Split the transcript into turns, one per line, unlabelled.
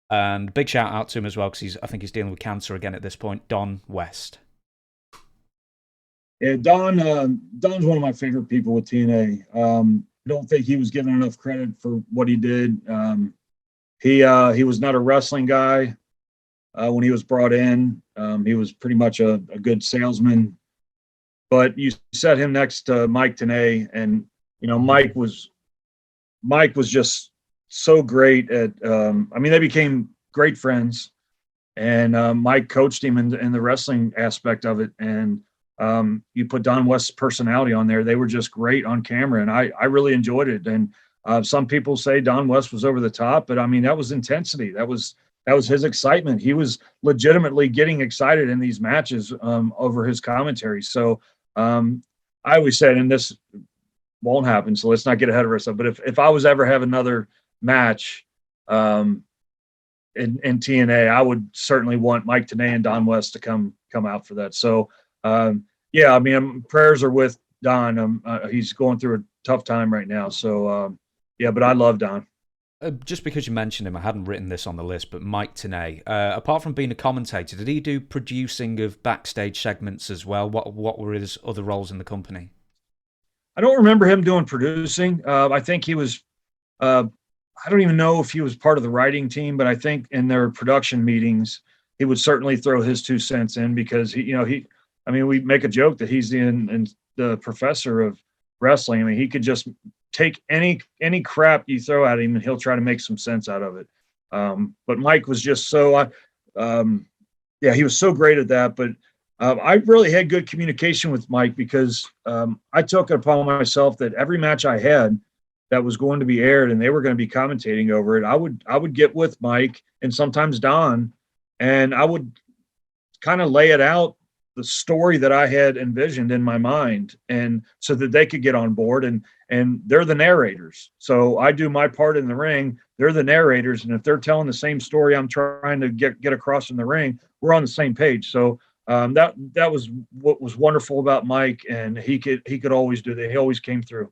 And big shout out to him as well because I think he's dealing with cancer again at this point. Don West.
Yeah, Don's one of my favorite people with TNA. I don't think he was given enough credit for what he did. He was not a wrestling guy when he was brought in. He was pretty much a good salesman. But you set him next to Mike Tenay, and Mike was just so great at. I mean, they became great friends, and Mike coached him in the wrestling aspect of it. And you put Don West's personality on there; they were just great on camera, and I really enjoyed it. And some people say Don West was over the top, but I mean that was intensity. That was his excitement. He was legitimately getting excited in these matches over his commentary. So I always said, and this won't happen, so let's not get ahead of ourselves. But if I was ever have another match um, in TNA, I would certainly want Mike Tenay and Don West to come out for that. So yeah, I mean, prayers are with Don. He's going through a tough time right now. So yeah, but I love Don.
Just because you mentioned him, I hadn't written this on the list, but Mike Tenay, apart from being a commentator, did he do producing of backstage segments as well? What were his other roles in the company?
I don't remember him doing producing. I think he was. I don't even know if he was part of the writing team, but I think in their production meetings, he would certainly throw his 2 cents in because he. I mean, we make a joke that he's the professor of wrestling. I mean, he could just take any crap you throw at him, and he'll try to make some sense out of it. But Mike was just so. Yeah, he was so great at that. But I really had good communication with Mike because I took it upon myself that every match I had that was going to be aired and they were going to be commentating over it, I would get with Mike and sometimes Don, and I would kind of lay it out the story that I had envisioned in my mind, and so that they could get on board. And they're the narrators, so I do my part in the ring. They're the narrators, and if they're telling the same story I'm trying to get across in the ring, we're on the same page. So that was what was wonderful about Mike, and he could always do that. He always came through.